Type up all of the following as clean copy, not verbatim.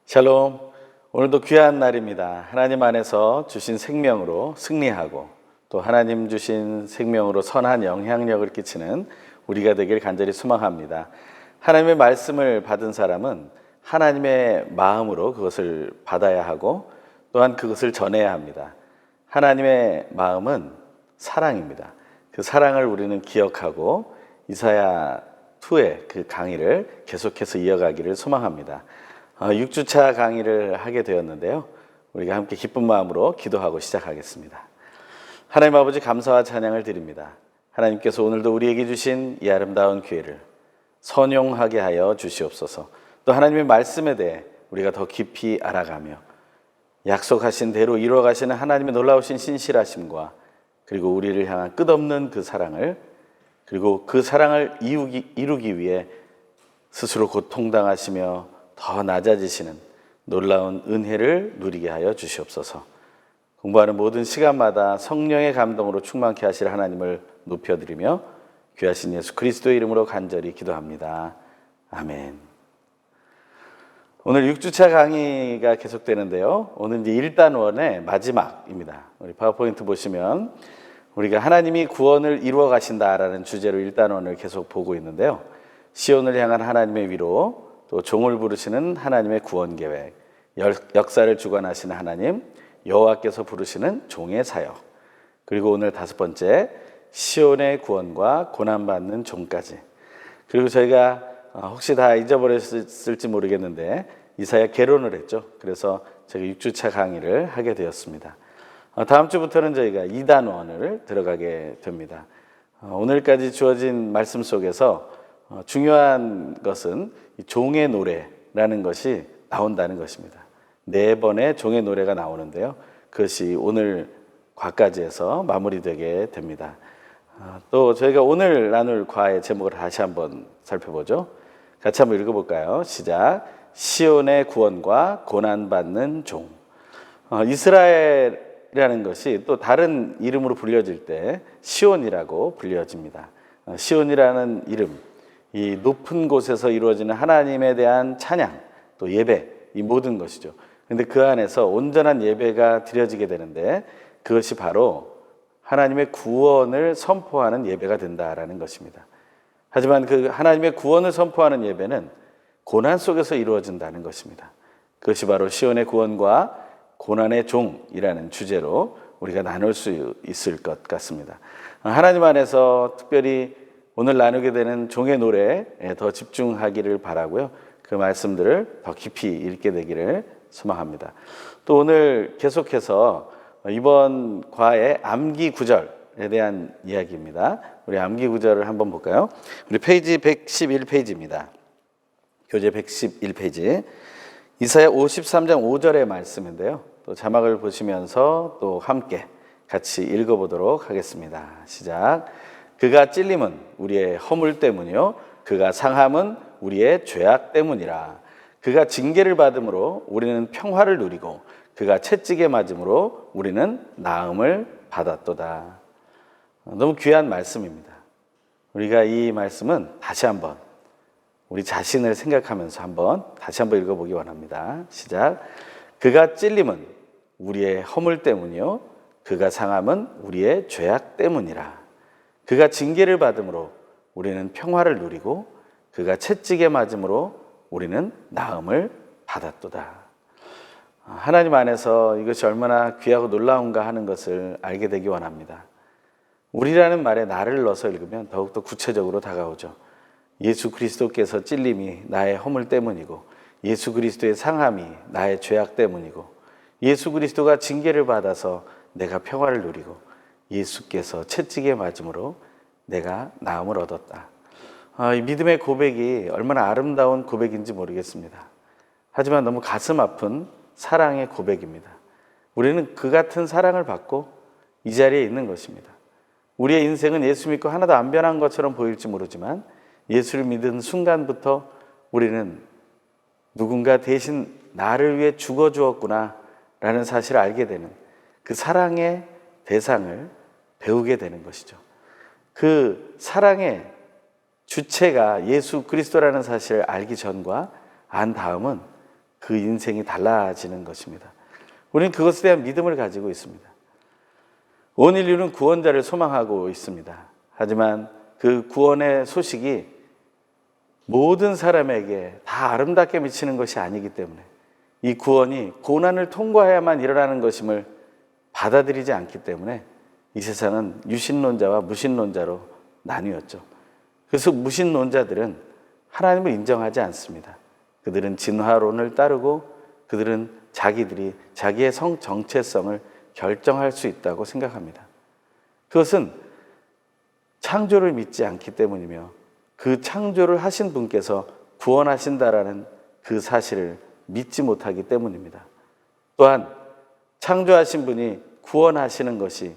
샬롬. 오늘도 귀한 날입니다. 하나님 안에서 주신 생명으로 승리하고 또 하나님 주신 생명으로 선한 영향력을 끼치는 우리가 되길 간절히 소망합니다. 하나님의 말씀을 받은 사람은 하나님의 마음으로 그것을 받아야 하고 또한 그것을 전해야 합니다. 하나님의 마음은 사랑입니다. 그 사랑을 우리는 기억하고 이사야 2의 그 강의를 계속해서 이어가기를 소망합니다. 6주차 강의를 하게 되었는데요. 우리가 함께 기쁜 마음으로 기도하고 시작하겠습니다. 하나님 아버지, 감사와 찬양을 드립니다. 하나님께서 오늘도 우리에게 주신 이 아름다운 기회를 선용하게 하여 주시옵소서. 또 하나님의 말씀에 대해 우리가 더 깊이 알아가며 약속하신 대로 이루어가시는 하나님의 놀라우신 신실하심과 그리고 우리를 향한 끝없는 그 사랑을, 그리고 그 사랑을 이루기 위해 스스로 고통당하시며 더 낮아지시는 놀라운 은혜를 누리게 하여 주시옵소서. 공부하는 모든 시간마다 성령의 감동으로 충만케 하실 하나님을 높여드리며 귀하신 예수 그리스도의 이름으로 간절히 기도합니다. 아멘. 오늘 6주차 강의가 계속되는데요. 오늘 이제 1단원의 마지막입니다. 우리 파워포인트 보시면 우리가 하나님이 구원을 이루어 가신다라는 주제로 1단원을 계속 보고 있는데요. 시온을 향한 하나님의 위로, 또 종을 부르시는 하나님의 구원 계획, 역사를 주관하시는 하나님, 여호와께서 부르시는 종의 사역, 그리고 오늘 5번째 시온의 구원과 고난받는 종까지. 그리고 저희가 혹시 다 잊어버렸을지 모르겠는데 이사야 개론을 했죠. 그래서 제가 6주차 강의를 하게 되었습니다. 다음 주부터는 저희가 2단원을 들어가게 됩니다. 오늘까지 주어진 말씀 속에서 중요한 것은 종의 노래라는 것이 나온다는 것입니다. 4번의 종의 노래가 나오는데요. 그것이 오늘 과까지에서 마무리되게 됩니다. 또 저희가 오늘 나눌 과의 제목을 다시 한번 살펴보죠. 같이 한번 읽어볼까요? 시작. 시온의 구원과 고난받는 종. 이스라엘이라는 것이 또 다른 이름으로 불려질 때 시온이라고 불려집니다. 시온이라는 이름, 이 높은 곳에서 이루어지는 하나님에 대한 찬양, 또 예배, 이 모든 것이죠. 그런데 그 안에서 온전한 예배가 드려지게 되는데 그것이 바로 하나님의 구원을 선포하는 예배가 된다라는 것입니다. 하지만 그 하나님의 구원을 선포하는 예배는 고난 속에서 이루어진다는 것입니다. 그것이 바로 시온의 구원과 고난의 종이라는 주제로 우리가 나눌 수 있을 것 같습니다. 하나님 안에서 특별히 오늘 나누게 되는 종의 노래에 더 집중하기를 바라고요. 그 말씀들을 더 깊이 읽게 되기를 소망합니다. 또 오늘 계속해서 이번 과의 암기 구절에 대한 이야기입니다. 우리 암기 구절을 한번 볼까요? 우리 페이지 111페이지입니다. 교재 111페이지. 이사야 53장 5절의 말씀인데요. 또 자막을 보시면서 또 함께 같이 읽어보도록 하겠습니다. 시작. 그가 찔림은 우리의 허물 때문이요 그가 상함은 우리의 죄악 때문이라. 그가 징계를 받음으로 우리는 평화를 누리고 그가 채찍에 맞음으로 우리는 나음을 받았도다. 너무 귀한 말씀입니다. 우리가 이 말씀은 다시 한번 우리 자신을 생각하면서 다시 한번 읽어보기 원합니다. 시작. 그가 찔림은 우리의 허물 때문이요 그가 상함은 우리의 죄악 때문이라. 그가 징계를 받음으로 우리는 평화를 누리고 그가 채찍에 맞음으로 우리는 나음을 받았도다. 하나님 안에서 이것이 얼마나 귀하고 놀라운가 하는 것을 알게 되기 원합니다. 우리라는 말에 나를 넣어서 읽으면 더욱더 구체적으로 다가오죠. 예수 그리스도께서 찔림이 나의 허물 때문이고 예수 그리스도의 상함이 나의 죄악 때문이고 예수 그리스도가 징계를 받아서 내가 평화를 누리고 예수께서 채찍에 맞음으로 내가 나음을 얻었다. 이 믿음의 고백이 얼마나 아름다운 고백인지 모르겠습니다. 하지만 너무 가슴 아픈 사랑의 고백입니다. 우리는 그 같은 사랑을 받고 이 자리에 있는 것입니다. 우리의 인생은 예수 믿고 하나도 안 변한 것처럼 보일지 모르지만 예수를 믿은 순간부터 우리는 누군가 대신 나를 위해 죽어주었구나 라는 사실을 알게 되는 그 사랑의 대상을 배우게 되는 것이죠. 그 사랑의 주체가 예수 그리스도라는 사실을 알기 전과 안 다음은 그 인생이 달라지는 것입니다. 우리는 그것에 대한 믿음을 가지고 있습니다. 온 인류는 구원자를 소망하고 있습니다. 하지만 그 구원의 소식이 모든 사람에게 다 아름답게 미치는 것이 아니기 때문에 이 구원이 고난을 통과해야만 일어나는 것임을 받아들이지 않기 때문에 이 세상은 유신론자와 무신론자로 나뉘었죠. 그래서 무신론자들은 하나님을 인정하지 않습니다. 그들은 진화론을 따르고 그들은 자기들이 자기의 성 정체성을 결정할 수 있다고 생각합니다. 그것은 창조를 믿지 않기 때문이며 그 창조를 하신 분께서 구원하신다라는 그 사실을 믿지 못하기 때문입니다. 또한 창조하신 분이 구원하시는 것이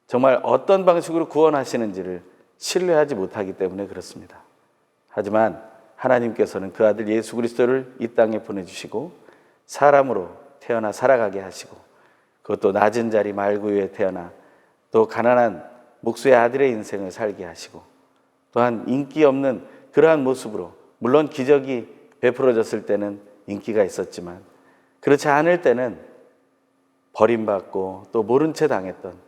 정말 어떤 방식으로 구원하시는지를 신뢰하지 못하기 때문에 그렇습니다. 하지만 하나님께서는 그 아들 예수 그리스도를 이 땅에 보내주시고 사람으로 태어나 살아가게 하시고 그것도 낮은 자리 말구 위에 태어나 또 가난한 목수의 아들의 인생을 살게 하시고 또한 인기 없는 그러한 모습으로 물론 기적이 베풀어졌을 때는 인기가 있었지만 그렇지 않을 때는 버림받고 또 모른 채 당했던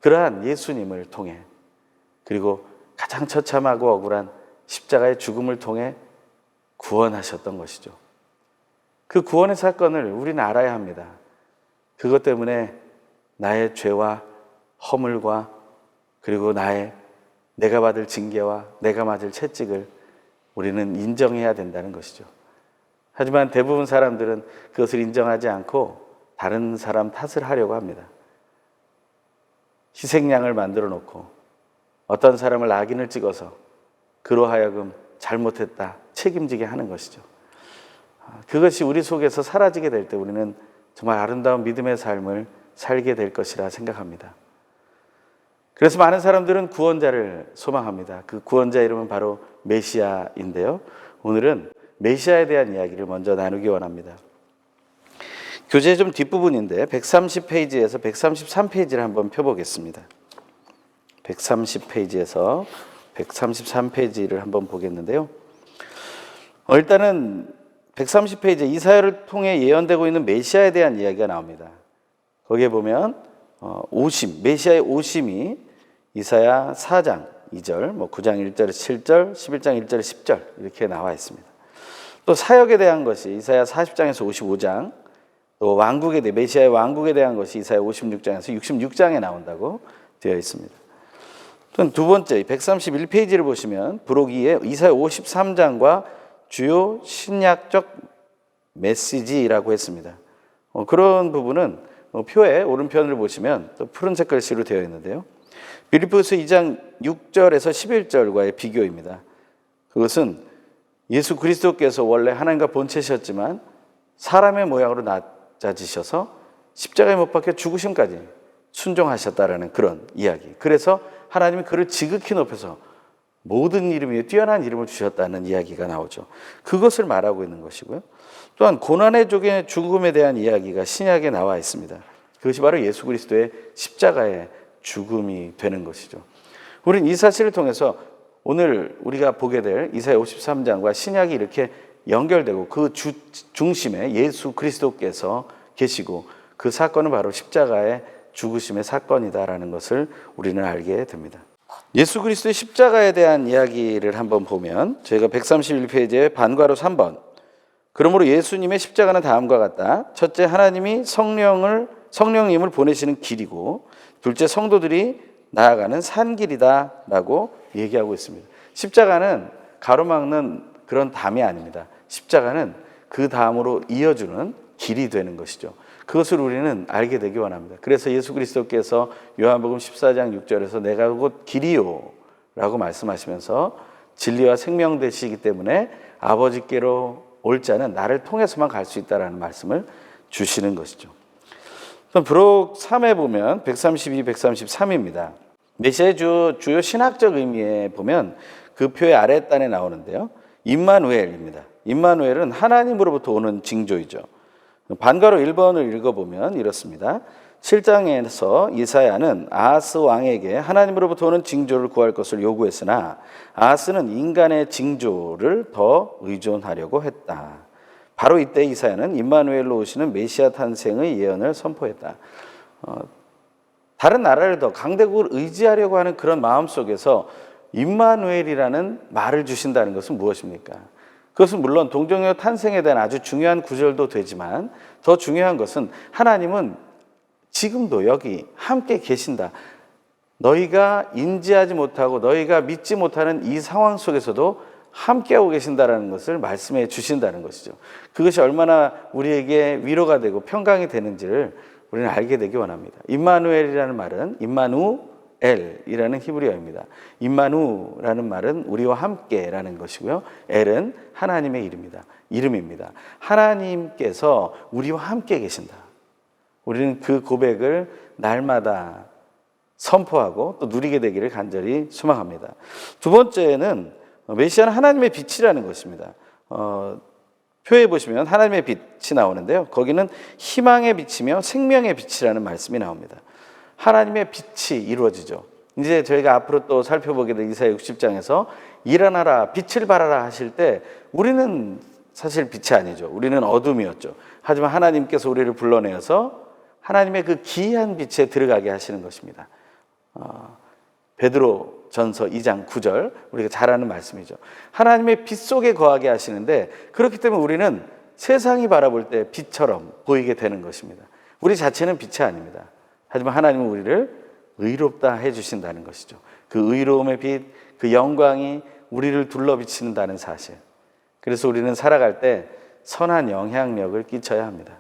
그러한 예수님을 통해 그리고 가장 처참하고 억울한 십자가의 죽음을 통해 구원하셨던 것이죠. 그 구원의 사건을 우리는 알아야 합니다. 그것 때문에 나의 죄와 허물과 그리고 내가 받을 징계와 내가 맞을 채찍을 우리는 인정해야 된다는 것이죠. 하지만 대부분 사람들은 그것을 인정하지 않고 다른 사람 탓을 하려고 합니다. 희생양을 만들어 놓고 어떤 사람을 악인을 찍어서 그로 하여금 잘못했다 책임지게 하는 것이죠. 그것이 우리 속에서 사라지게 될 때 우리는 정말 아름다운 믿음의 삶을 살게 될 것이라 생각합니다. 그래서 많은 사람들은 구원자를 소망합니다. 그 구원자 이름은 바로 메시아인데요. 오늘은 메시아에 대한 이야기를 먼저 나누기 원합니다. 교재 좀 뒷부분인데 130페이지에서 133페이지를 한번 펴보겠습니다. 130페이지에서 133페이지를 한번 보겠는데요. 일단은 130페이지 이사야를 통해 예언되고 있는 메시아에 대한 이야기가 나옵니다. 거기에 보면 메시아의 오심이 이사야 4장 2절, 9장 1절에서 7절, 11장 1절에서 10절 이렇게 나와 있습니다. 또 사역에 대한 것이 이사야 40장에서 55장, 또 메시아의 왕국에 대한 것이 이사야 56장에서 66장에 나온다고 되어 있습니다. 또 두 번째 131페이지를 보시면 부록이에 이사야 53장과 주요 신약적 메시지라고 했습니다. 그런 부분은 표의 오른편을 보시면 또 푸른색 글씨로 되어 있는데요. 빌립보서 2장 6절에서 11절과의 비교입니다. 그것은 예수 그리스도께서 원래 하나님과 본체셨지만 사람의 모양으로 낮아지셔서 십자가에 못 박혀 죽으심까지 순종하셨다라는 그런 이야기. 그래서 하나님이 그를 지극히 높여서 모든 이름 위에 뛰어난 이름을 주셨다는 이야기가 나오죠. 그것을 말하고 있는 것이고요. 또한 고난의 족의 죽음에 대한 이야기가 신약에 나와 있습니다. 그것이 바로 예수 그리스도의 십자가의 죽음이 되는 것이죠. 우리는 이 사실을 통해서 오늘 우리가 보게 될 이사야 53장과 신약이 이렇게 연결되고 그 중심에 예수 그리스도께서 계시고 그 사건은 바로 십자가의 죽으심의 사건이다라는 것을 우리는 알게 됩니다. 예수 그리스도의 십자가에 대한 이야기를 한번 보면 저희가 131페이지에 반괄호 3번 그러므로 예수님의 십자가는 다음과 같다. 첫째, 하나님이 성령님을 보내시는 길이고 둘째, 성도들이 나아가는 산길이다 라고 얘기하고 있습니다. 십자가는 가로막는 그런 담이 아닙니다. 십자가는 그 다음으로 이어주는 길이 되는 것이죠. 그것을 우리는 알게 되기 원합니다. 그래서 예수 그리스도께서 요한복음 14장 6절에서 내가 곧 길이요 라고 말씀하시면서 진리와 생명 되시기 때문에 아버지께로 올 자는 나를 통해서만 갈 수 있다라는 말씀을 주시는 것이죠. 부록 3에 보면 132, 133입니다. 메시아의 주요 신학적 의미에 보면 그 표의 아랫단에 나오는데요. 임마누엘입니다. 임마누엘은 하나님으로부터 오는 징조이죠. 반가로 1번을 읽어보면 이렇습니다. 7장에서 이사야는 아하스 왕에게 하나님으로부터 오는 징조를 구할 것을 요구했으나 아하스는 인간의 징조를 더 의존하려고 했다. 바로 이때 이사야는 임마누엘로 오시는 메시아 탄생의 예언을 선포했다. 다른 나라를 더 강대국을 의지하려고 하는 그런 마음 속에서 임마누엘이라는 말을 주신다는 것은 무엇입니까? 그것은 물론 동정녀 탄생에 대한 아주 중요한 구절도 되지만 더 중요한 것은 하나님은 지금도 여기 함께 계신다. 너희가 인지하지 못하고 너희가 믿지 못하는 이 상황 속에서도 함께하고 계신다는 것을 말씀해 주신다는 것이죠. 그것이 얼마나 우리에게 위로가 되고 평강이 되는지를 우리는 알게 되기 원합니다. 임마누엘이라는 말은 임마누엘이라는 히브리어입니다. 임마누라는 말은 우리와 함께라는 것이고요. 엘은 하나님의 이름입니다. 하나님께서 우리와 함께 계신다. 우리는 그 고백을 날마다 선포하고 또 누리게 되기를 간절히 소망합니다. 두 번째는 메시아는 하나님의 빛이라는 것입니다. 표에 보시면 하나님의 빛이 나오는데요. 거기는 희망의 빛이며 생명의 빛이라는 말씀이 나옵니다. 하나님의 빛이 이루어지죠. 이제 저희가 앞으로 또 살펴보게 될 이사야 60장에서 일어나라 빛을 발하라 하실 때 우리는 사실 빛이 아니죠. 우리는 어둠이었죠. 하지만 하나님께서 우리를 불러내어서 하나님의 그 기이한 빛에 들어가게 하시는 것입니다. 베드로 전서 2장 9절 우리가 잘 아는 말씀이죠. 하나님의 빛 속에 거하게 하시는데 그렇기 때문에 우리는 세상이 바라볼 때 빛처럼 보이게 되는 것입니다. 우리 자체는 빛이 아닙니다. 하지만 하나님은 우리를 의롭다 해주신다는 것이죠. 그 의로움의 빛, 그 영광이 우리를 둘러 비친다는 사실. 그래서 우리는 살아갈 때 선한 영향력을 끼쳐야 합니다.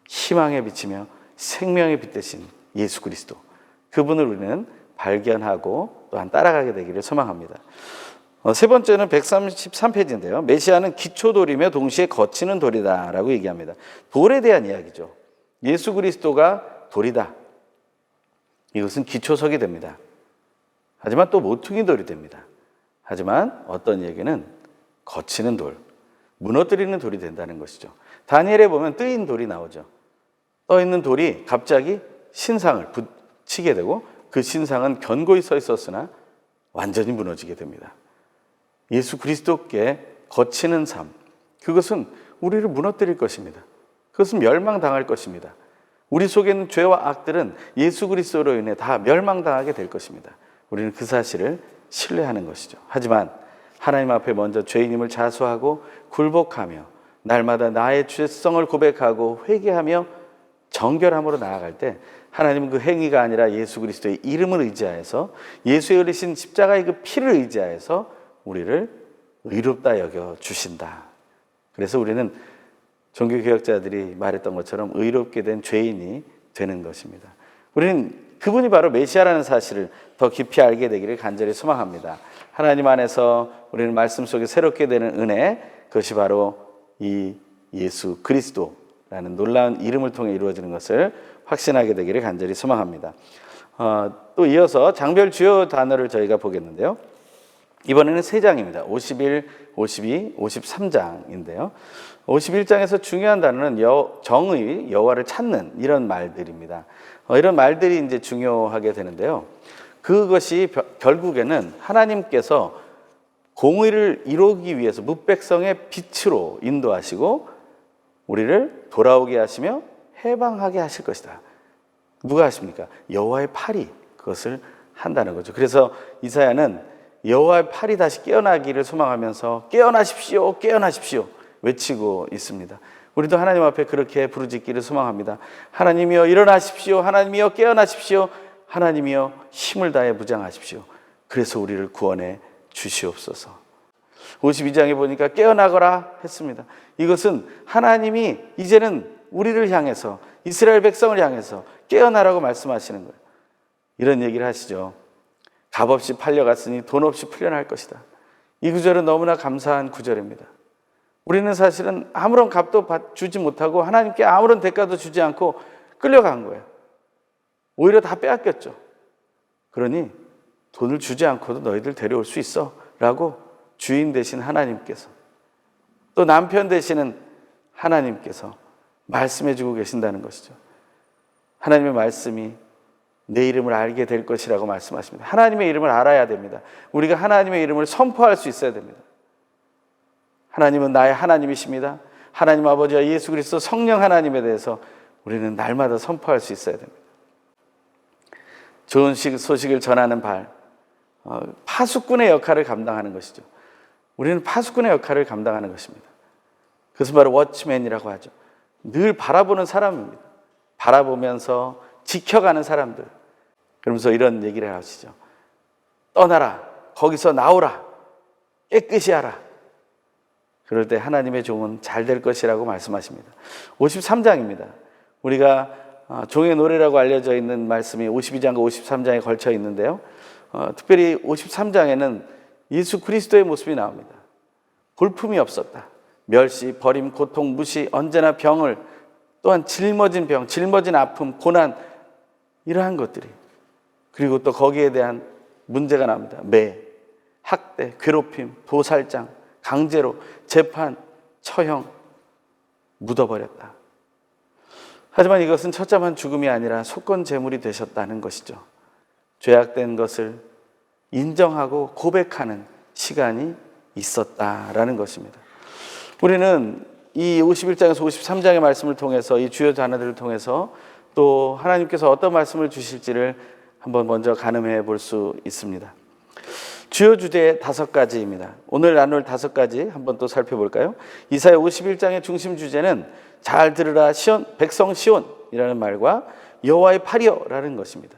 희망의 빛이며 생명의 빛 대신 예수 그리스도, 그분을 우리는 발견하고 또한 따라가게 되기를 소망합니다. 세 번째는 133페이지인데요. 메시아는 기초돌이며 동시에 거치는 돌이다 라고 얘기합니다. 돌에 대한 이야기죠. 예수 그리스도가 돌이다. 이것은 기초석이 됩니다. 하지만 또 모퉁이 돌이 됩니다. 하지만 어떤 얘기는 거치는 돌, 무너뜨리는 돌이 된다는 것이죠. 다니엘에 보면 뜨인 돌이 나오죠. 떠 있는 돌이 갑자기 신상을 붙이게 되고 그 신상은 견고히 서 있었으나 완전히 무너지게 됩니다. 예수 그리스도께 거치는 삶, 그것은 우리를 무너뜨릴 것입니다. 그것은 멸망당할 것입니다. 우리 속에 있는 죄와 악들은 예수 그리스도로 인해 다 멸망당하게 될 것입니다. 우리는 그 사실을 신뢰하는 것이죠. 하지만 하나님 앞에 먼저 죄인임을 자수하고 굴복하며 날마다 나의 죄성을 고백하고 회개하며 정결함으로 나아갈 때 하나님은 그 행위가 아니라 예수 그리스도의 이름을 의지하여서 예수의 흘리신 십자가의 그 피를 의지하여서 우리를 의롭다 여겨 주신다. 그래서 우리는 종교개혁자들이 말했던 것처럼 의롭게 된 죄인이 되는 것입니다. 우리는 그분이 바로 메시아라는 사실을 더 깊이 알게 되기를 간절히 소망합니다. 하나님 안에서 우리는 말씀 속에 새롭게 되는 은혜, 그것이 바로 이 예수 그리스도라는 놀라운 이름을 통해 이루어지는 것을 확신하게 되기를 간절히 소망합니다. 또 이어서 장별 주요 단어를 저희가 보겠는데요. 이번에는 3장입니다. 51, 52, 53장인데요. 51장에서 중요한 단어는 정의, 여호와를 찾는 이런 말들입니다. 이런 말들이 이제 중요하게 되는데요. 그것이 결국에는 하나님께서 공의를 이루기 위해서 뭇백성의 빛으로 인도하시고 우리를 돌아오게 하시며 해방하게 하실 것이다. 누가 하십니까? 여호와의 팔이 그것을 한다는 거죠. 그래서 이사야는 여호와의 팔이 다시 깨어나기를 소망하면서 깨어나십시오, 깨어나십시오 외치고 있습니다. 우리도 하나님 앞에 그렇게 부르짖기를 소망합니다. 하나님이여 일어나십시오. 하나님이여 깨어나십시오. 하나님이여 힘을 다해 무장하십시오. 그래서 우리를 구원해 주시옵소서. 52장에 보니까 깨어나거라 했습니다. 이것은 하나님이 이제는 우리를 향해서 이스라엘 백성을 향해서 깨어나라고 말씀하시는 거예요. 이런 얘기를 하시죠. 값없이 팔려갔으니 돈 없이 풀려날 것이다. 이 구절은 너무나 감사한 구절입니다. 우리는 사실은 아무런 값도 주지 못하고 하나님께 아무런 대가도 주지 않고 끌려간 거예요. 오히려 다 빼앗겼죠. 그러니 돈을 주지 않고도 너희들 데려올 수 있어 라고 주인 되신 하나님께서, 또 남편 되시는 하나님께서 말씀해 주고 계신다는 것이죠. 하나님의 말씀이 내 이름을 알게 될 것이라고 말씀하십니다. 하나님의 이름을 알아야 됩니다. 우리가 하나님의 이름을 선포할 수 있어야 됩니다. 하나님은 나의 하나님이십니다. 하나님 아버지와 예수 그리스도 성령 하나님에 대해서 우리는 날마다 선포할 수 있어야 됩니다. 좋은 소식을 전하는 파수꾼의 역할을 감당하는 것이죠. 우리는 파수꾼의 역할을 감당하는 것입니다. 그것은 바로 워치맨이라고 하죠. 늘 바라보는 사람입니다. 바라보면서 지켜가는 사람들. 그러면서 이런 얘기를 하시죠. 떠나라. 거기서 나오라. 깨끗이 하라. 그럴 때 하나님의 종은 잘 될 것이라고 말씀하십니다. 53장입니다. 우리가 종의 노래라고 알려져 있는 말씀이 52장과 53장에 걸쳐 있는데요. 특별히 53장에는 예수 그리스도의 모습이 나옵니다. 볼품이 없었다. 멸시, 버림, 고통, 무시, 언제나 병을, 또한 짊어진 병, 짊어진 아픔, 고난, 이러한 것들이, 그리고 또 거기에 대한 문제가 나옵니다. 매, 학대, 괴롭힘, 도살장, 강제로, 재판, 처형, 묻어버렸다. 하지만 이것은 처참한 죽음이 아니라 속건 제물이 되셨다는 것이죠. 죄악된 것을 인정하고 고백하는 시간이 있었다라는 것입니다. 우리는 이 51장에서 53장의 말씀을 통해서, 이 주요 단어들을 통해서 또 하나님께서 어떤 말씀을 주실지를 한번 먼저 가늠해 볼 수 있습니다. 주요 주제 5가지입니다. 오늘 나눌 5가지 한번 또 살펴볼까요? 이사야 51장의 중심 주제는 잘 들으라 시온, 백성 시온이라는 말과 여호와의 팔이여라는 것입니다.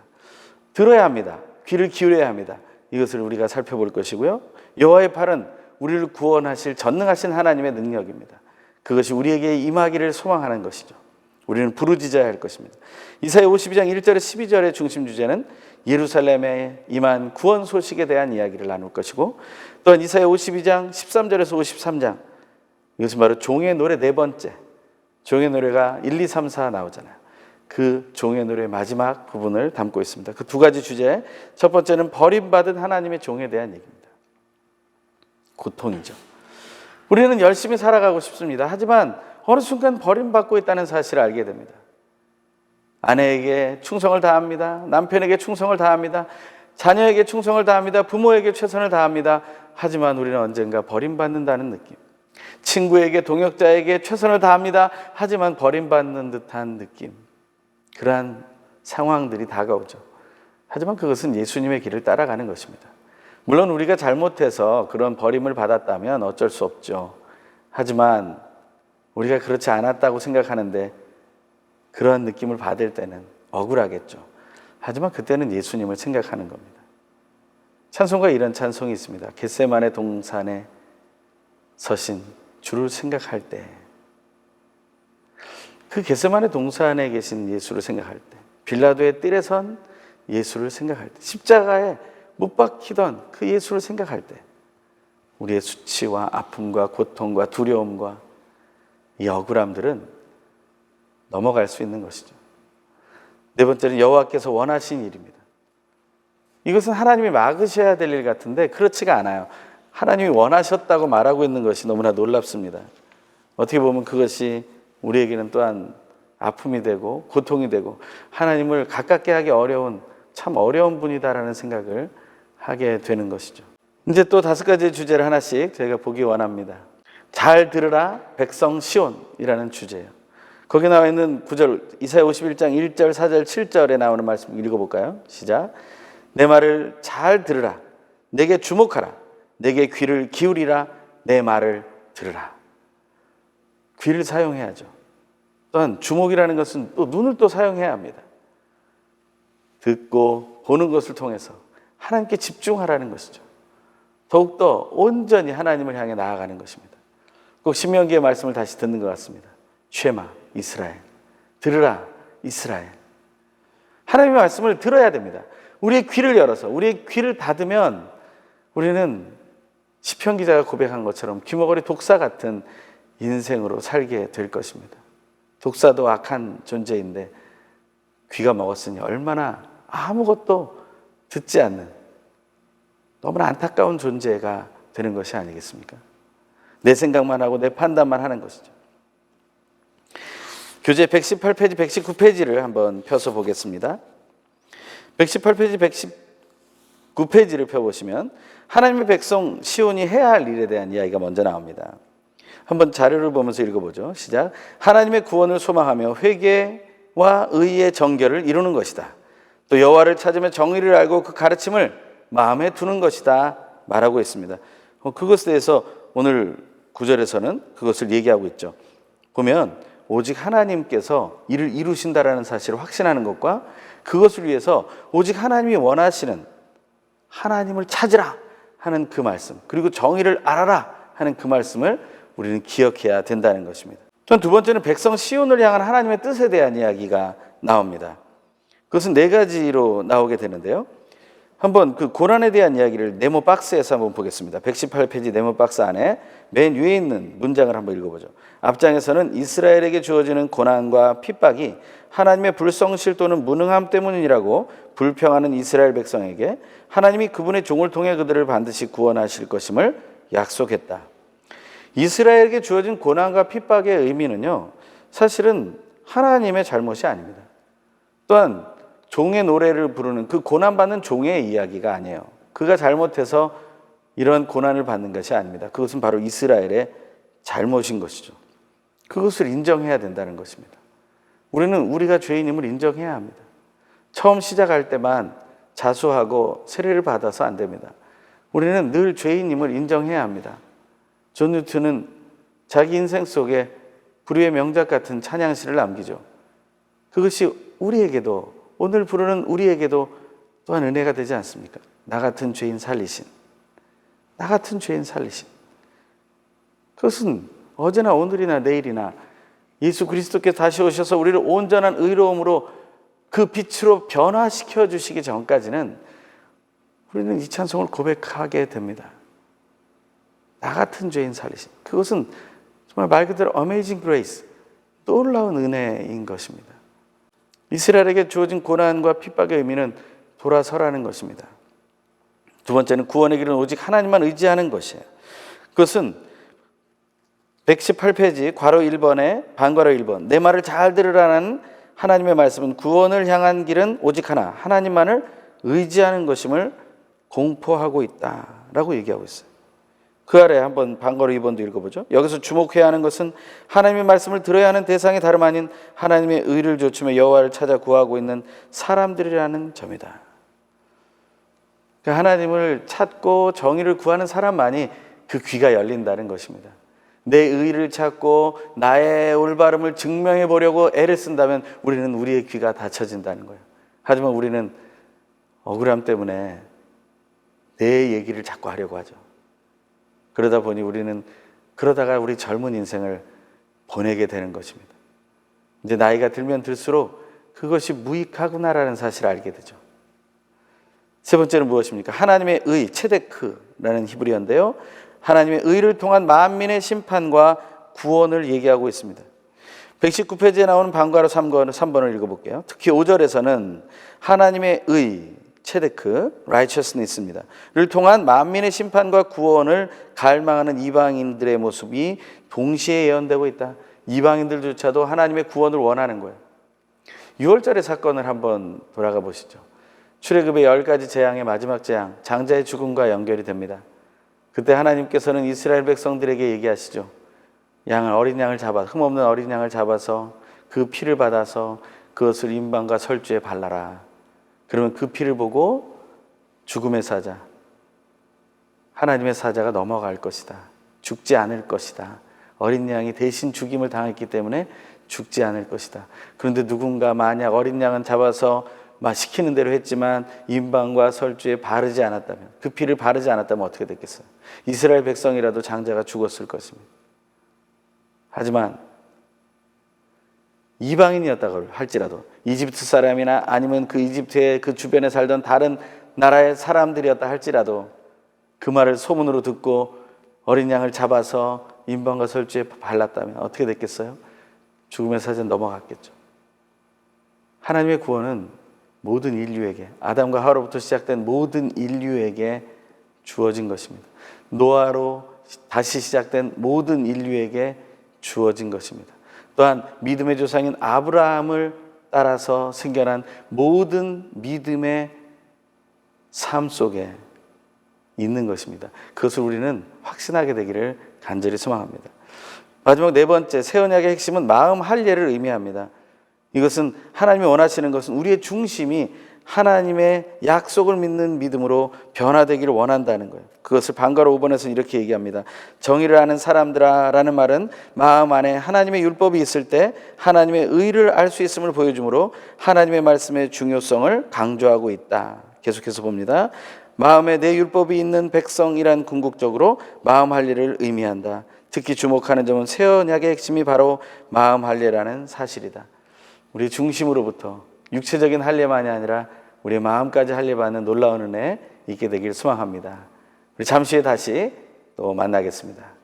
들어야 합니다. 귀를 기울여야 합니다. 이것을 우리가 살펴볼 것이고요. 여호와의 팔은 우리를 구원하실 전능하신 하나님의 능력입니다. 그것이 우리에게 임하기를 소망하는 것이죠. 우리는 부르짖어야 할 것입니다. 이사야 52장 1절에 12절의 중심 주제는 예루살렘에 임한 구원 소식에 대한 이야기를 나눌 것이고, 또한 이사야 52장 13절에서 53장, 이것은 바로 종의 노래 4번째, 종의 노래가 1, 2, 3, 4 나오잖아요. 그 종의 노래의 마지막 부분을 담고 있습니다. 그 2가지 주제, 첫 번째는 버림받은 하나님의 종에 대한 얘기입니다. 고통이죠. 우리는 열심히 살아가고 싶습니다. 하지만 어느 순간 버림받고 있다는 사실을 알게 됩니다. 아내에게 충성을 다합니다. 남편에게 충성을 다합니다. 자녀에게 충성을 다합니다. 부모에게 최선을 다합니다. 하지만 우리는 언젠가 버림받는다는 느낌. 친구에게, 동역자에게 최선을 다합니다. 하지만 버림받는 듯한 느낌. 그러한 상황들이 다가오죠. 하지만 그것은 예수님의 길을 따라가는 것입니다. 물론 우리가 잘못해서 그런 버림을 받았다면 어쩔 수 없죠. 하지만 우리가 그렇지 않았다고 생각하는데 그런 느낌을 받을 때는 억울하겠죠. 하지만 그때는 예수님을 생각하는 겁니다. 찬송가에 이런 찬송이 있습니다. 겟세마네 동산에 서신 주를 생각할 때, 그 겟세마네 동산에 계신 예수를 생각할 때, 빌라도의 뜰에 선 예수를 생각할 때, 십자가에 못 박히던 그 예수를 생각할 때, 우리의 수치와 아픔과 고통과 두려움과 이 억울함들은 넘어갈 수 있는 것이죠. 4번째는 여호와께서 원하신 일입니다. 이것은 하나님이 막으셔야 될 일 같은데 그렇지가 않아요. 하나님이 원하셨다고 말하고 있는 것이 너무나 놀랍습니다. 어떻게 보면 그것이 우리에게는 또한 아픔이 되고 고통이 되고 하나님을 가깝게 하기 어려운, 참 어려운 분이다라는 생각을 하게 되는 것이죠. 이제 또 5가지 주제를 하나씩 저희가 보기 원합니다. 잘 들으라 백성 시온이라는 주제예요. 거기 나와 있는 9절, 이사야 51장 1절, 4절, 7절에 나오는 말씀 읽어볼까요? 시작. 내 말을 잘 들으라. 내게 주목하라. 내게 귀를 기울이라. 내 말을 들으라. 귀를 사용해야죠. 또한 주목이라는 것은 또 눈을 또 사용해야 합니다. 듣고 보는 것을 통해서 하나님께 집중하라는 것이죠. 더욱더 온전히 하나님을 향해 나아가는 것입니다. 꼭 신명기의 말씀을 다시 듣는 것 같습니다. 쉐마 이스라엘, 들으라 이스라엘. 하나님의 말씀을 들어야 됩니다. 우리의 귀를 열어서, 우리의 귀를 닫으면 우리는 시편 기자가 고백한 것처럼 귀머거리 독사 같은 인생으로 살게 될 것입니다. 독사도 악한 존재인데 귀가 먹었으니 얼마나 아무것도 듣지 않는 너무나 안타까운 존재가 되는 것이 아니겠습니까? 내 생각만 하고 내 판단만 하는 것이죠. 교재 118페이지, 119페이지를 한번 펴서 보겠습니다. 118페이지, 119페이지를 펴보시면 하나님의 백성 시온이 해야 할 일에 대한 이야기가 먼저 나옵니다. 한번 자료를 보면서 읽어보죠. 시작. 하나님의 구원을 소망하며 회개와 의의 정결을 이루는 것이다. 또 여호와를 찾으며 정의를 알고 그 가르침을 마음에 두는 것이다 말하고 있습니다. 그것에 대해서 오늘 9절에서는 그것을 얘기하고 있죠. 보면 오직 하나님께서 이를 이루신다라는 사실을 확신하는 것과 그것을 위해서 오직 하나님이 원하시는 하나님을 찾으라 하는 그 말씀, 그리고 정의를 알아라 하는 그 말씀을 우리는 기억해야 된다는 것입니다. 전 두 번째는 백성 시온을 향한 하나님의 뜻에 대한 이야기가 나옵니다. 그것은 네 가지로 나오게 되는데요. 한번 그 고난에 대한 이야기를 네모 박스에서 한번 보겠습니다. 118페이지 네모 박스 안에 맨 위에 있는 문장을 한번 읽어보죠. 앞장에서는 이스라엘에게 주어지는 고난과 핍박이 하나님의 불성실 또는 무능함 때문이라고 불평하는 이스라엘 백성에게 하나님이 그분의 종을 통해 그들을 반드시 구원하실 것임을 약속했다. 이스라엘에게 주어진 고난과 핍박의 의미는요, 사실은 하나님의 잘못이 아닙니다. 또한 종의 노래를 부르는 그 고난받는 종의 이야기가 아니에요. 그가 잘못해서 이런 고난을 받는 것이 아닙니다. 그것은 바로 이스라엘의 잘못인 것이죠. 그것을 인정해야 된다는 것입니다. 우리는 우리가 죄인임을 인정해야 합니다. 처음 시작할 때만 자수하고 세례를 받아서 안 됩니다. 우리는 늘 죄인임을 인정해야 합니다. 존 뉴턴은 자기 인생 속에 불후의 명작 같은 찬양시를 남기죠. 그것이 우리에게도, 오늘 부르는 우리에게도 또한 은혜가 되지 않습니까? 나 같은 죄인 살리신, 나 같은 죄인 살리신. 그것은 어제나 오늘이나 내일이나 예수 그리스도께서 다시 오셔서 우리를 온전한 의로움으로 그 빛으로 변화시켜 주시기 전까지는 우리는 이 찬송을 고백하게 됩니다. 나 같은 죄인 살리신. 그것은 정말 말 그대로 Amazing Grace, 놀라운 은혜인 것입니다. 이스라엘에게 주어진 고난과 핍박의 의미는 돌아서라는 것입니다. 두 번째는 구원의 길은 오직 하나님만 의지하는 것이에요. 그것은 118페이지 괄호 1번에 반괄호 1번, 내 말을 잘 들으라는 하나님의 말씀은 구원을 향한 길은 오직 하나, 하나님만을 의지하는 것임을 공포하고 있다라고 얘기하고 있어요. 그 아래 한번 반괄호 2번도 읽어보죠. 여기서 주목해야 하는 것은 하나님의 말씀을 들어야 하는 대상이 다름 아닌 하나님의 의를 좇으며 여호와를 찾아 구하고 있는 사람들이라는 점이다. 그러니까 하나님을 찾고 정의를 구하는 사람만이 그 귀가 열린다는 것입니다. 내 의를 찾고 나의 올바름을 증명해 보려고 애를 쓴다면 우리는 우리의 귀가 닫혀진다는 거예요. 하지만 우리는 억울함 때문에 내 얘기를 자꾸 하려고 하죠. 그러다 보니 우리는 그러다가 우리 젊은 인생을 보내게 되는 것입니다. 이제 나이가 들면 들수록 그것이 무익하구나라는 사실을 알게 되죠. 세 번째는 무엇입니까? 하나님의 의, 체데크라는 히브리어인데요. 하나님의 의를 통한 만민의 심판과 구원을 얘기하고 있습니다. 119페이지에 나오는 반괄호 3번을 읽어볼게요. 특히 5절에서는 하나님의 의, 체데크, righteousness입니다. 를 통한 만민의 심판과 구원을 갈망하는 이방인들의 모습이 동시에 예언되고 있다. 이방인들조차도 하나님의 구원을 원하는 거예요. 6월절의 사건을 한번 돌아가 보시죠. 출애굽의 10가지 재앙의 마지막 재앙, 장자의 죽음과 연결이 됩니다. 그때 하나님께서는 이스라엘 백성들에게 얘기하시죠. 어린 양을 잡아, 흠없는 어린 양을 잡아서 그 피를 받아서 그것을 임방과 설주에 발라라. 그러면 그 피를 보고 죽음의 사자, 하나님의 사자가 넘어갈 것이다. 죽지 않을 것이다. 어린 양이 대신 죽임을 당했기 때문에 죽지 않을 것이다. 그런데 누군가 만약 어린 양은 잡아서 시키는 대로 했지만 임방과 설주에 바르지 않았다면, 그 피를 바르지 않았다면 어떻게 됐겠어요? 이스라엘 백성이라도 장자가 죽었을 것입니다. 하지만 이방인이었다고 할지라도 이집트 사람이나 아니면 그 이집트의 그 주변에 살던 다른 나라의 사람들이었다 할지라도 그 말을 소문으로 듣고 어린 양을 잡아서 임방과 설주에 발랐다면 어떻게 됐겠어요? 죽음의 사자는 넘어갔겠죠. 하나님의 구원은 모든 인류에게, 아담과 하와로부터 시작된 모든 인류에게 주어진 것입니다. 노아로 다시 시작된 모든 인류에게 주어진 것입니다. 또한 믿음의 조상인 아브라함을 따라서 생겨난 모든 믿음의 삶 속에 있는 것입니다. 그것을 우리는 확신하게 되기를 간절히 소망합니다. 마지막 네 번째, 새 언약의 핵심은 마음 할례를 의미합니다. 이것은 하나님이 원하시는 것은 우리의 중심이 하나님의 약속을 믿는 믿음으로 변화되기를 원한다는 거예요. 그것을 방가로 5번에서 이렇게 얘기합니다. 정의를 아는 사람들아 라는 말은 마음 안에 하나님의 율법이 있을 때 하나님의 의를 알 수 있음을 보여주므로 하나님의 말씀의 중요성을 강조하고 있다. 계속해서 봅니다. 마음에 내 율법이 있는 백성이란 궁극적으로 마음 할례를 의미한다. 특히 주목하는 점은 새 언약의 핵심이 바로 마음 할례라는 사실이다. 우리 중심으로부터 육체적인 할례만이 아니라 우리의 마음까지 할례받는 놀라운 은혜 있게 되길 소망합니다. 우리 잠시 후에 다시 또 만나겠습니다.